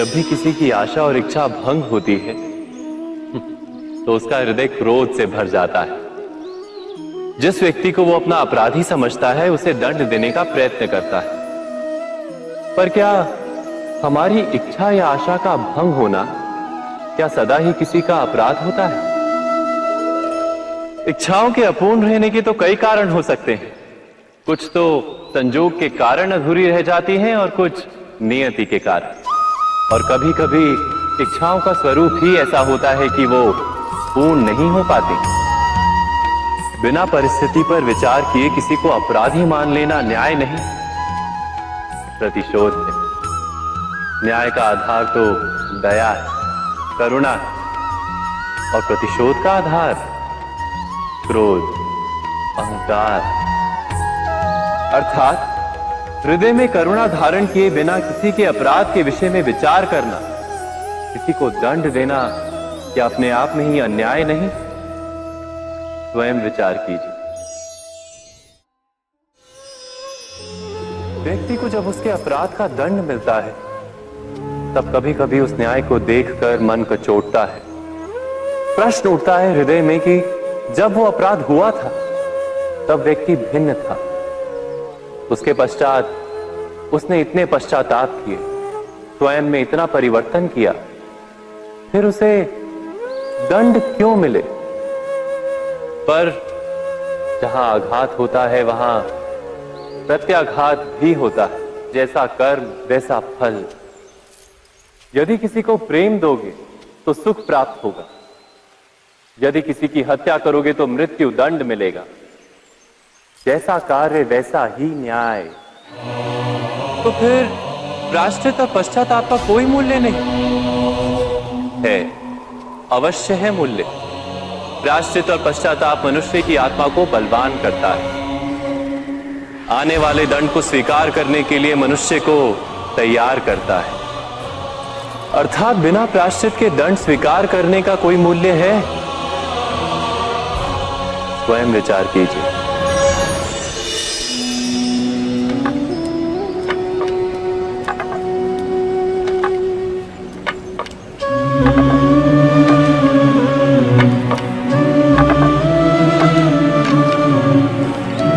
जब भी किसी की आशा और इच्छा भंग होती है तो उसका हृदय क्रोध से भर जाता है। जिस व्यक्ति को वो अपना अपराधी समझता है उसे दंड देने का प्रयत्न करता है। पर क्या हमारी इच्छा या आशा का भंग होना क्या सदा ही किसी का अपराध होता है? इच्छाओं के अपूर्ण रहने के तो कई कारण हो सकते हैं। कुछ तो संजोग के कारण अधूरी रह जाती हैं और कुछ नियति के कारण। और कभी कभी इच्छाओं का स्वरूप ही ऐसा होता है कि वो पूर्ण नहीं हो पाती। बिना परिस्थिति पर विचार किए किसी को अपराधी मान लेना न्याय नहीं, प्रतिशोध है। न्याय का आधार तो दया है, करुणा है, और प्रतिशोध का आधार क्रोध, अहंकार। अर्थात हृदय में करुणा धारण किए बिना किसी के अपराध के विषय में विचार करना, किसी को दंड देना क्या अपने आप में ही अन्याय नहीं? स्वयं विचार कीजिए। व्यक्ति को जब उसके अपराध का दंड मिलता है तब कभी कभी उस न्याय को देखकर मन कचोटता है। प्रश्न उठता है हृदय में कि जब वो अपराध हुआ था तब व्यक्ति भिन्न था। उसके पश्चात उसने इतने पश्चाताप किए, स्वयं में इतना परिवर्तन किया, फिर उसे दंड क्यों मिले? पर जहां आघात होता है वहां प्रत्याघात भी होता है। जैसा कर्म वैसा फल। यदि किसी को प्रेम दोगे तो सुख प्राप्त होगा, यदि किसी की हत्या करोगे तो मृत्यु दंड मिलेगा। जैसा कार्य वैसा ही न्याय। तो फिर प्रायश्चित और पश्चाताप का कोई मूल्य नहीं है? अवश्य है मूल्य। प्रायश्चित और पश्चाताप मनुष्य की आत्मा को बलवान करता है। आने वाले दंड को स्वीकार करने के लिए मनुष्य को तैयार करता है। अर्थात बिना प्रायश्चित के दंड स्वीकार करने का कोई मूल्य है? स्वयं विचार कीजिए।